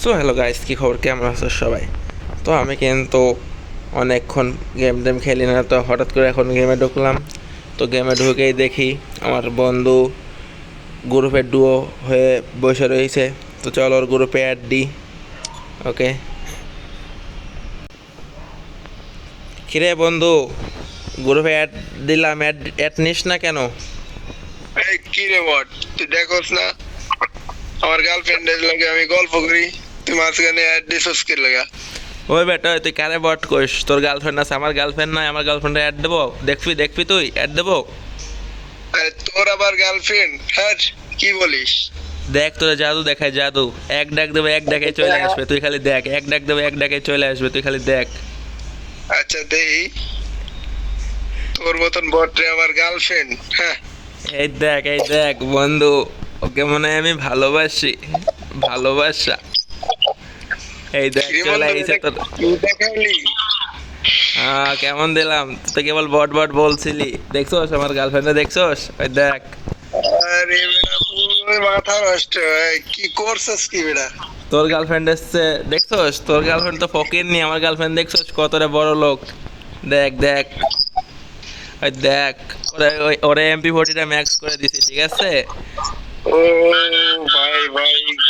So hello guys, কী খবর, কেমন আছো সবাই? তো আমি কিন্তু অনেকক্ষণ গেম খেলি না, তো হঠাৎ করে এখন গেমে ঢুকলাম। তো গেমে ঢুকেই দেখি আমার বন্ধু গ্রুপে ডুও হয়ে বসে রয়েছে। তো চলো ওর গ্রুপে অ্যাড দিই। ওকে, কিরে বন্ধু, গ্রুপে অ্যাড দিলাম, অ্যাড নিস না কেন? এই কি রে বট, তুই দেখোস না আমার গার্লফ্রেন্ডের লগে আমি গল্প করি, তুই মাঝখানে অ্যাড দিছস কি লাগা? ওই বেটা, তুই কারে বট করিস? তোর গার্লফ্রেন্ড আছে, আমার গার্লফ্রেন্ড নাই। আমার গার্লফ্রেন্ডে অ্যাড দেবো? দেখবি দেখবি, তুই অ্যাড দেবো? আরে তোর আবার গার্লফ্রেন্ড? হ্যাঁ, কি বলিস? দেখ, তোরা জাদু দেখায়, জাদু। এক ডাক দেবে, এক ডাকে চলে আসবে, তুই খালি দেখ। এক ডাক দেবে, এক ডাকে চলে আসবে, তুই খালি দেখ। আচ্ছা দেই, তোর মতন বট রে আমার গার্লফ্রেন্ড? হ্যাঁ, এই দেখ, এই দেখ বন্ধু, ওকে মনে হয় আমি ভালোবাসি। ভালোবাসা। এই দেখ, কিরে চলে বন্ধু, আইছে এটা তোর। তুই দেখাইলি? কেমন দিলাম? তুই তো কেবল বট বট বলছিলি। দেখছোস আমার গার্লফ্রেন্ডে? দেখছোস? ওই দেখ। আরে বেটা, পুরো মাথা নষ্ট। এই, কি করছস কি বেটা? তোর গার্লফ্রেন্ড এসছে, দেখছোস? তোর গার্লফ্রেন্ড তো ফকির নি, আমার গার্লফ্রেন্ড দেখছোস কতটা বড় লোক। দেখ দেখ, ওই দেখ। ওরে MP40টা ম্যাক্স করে দিছি, ঠিক আছে? ও ভাই ভাই,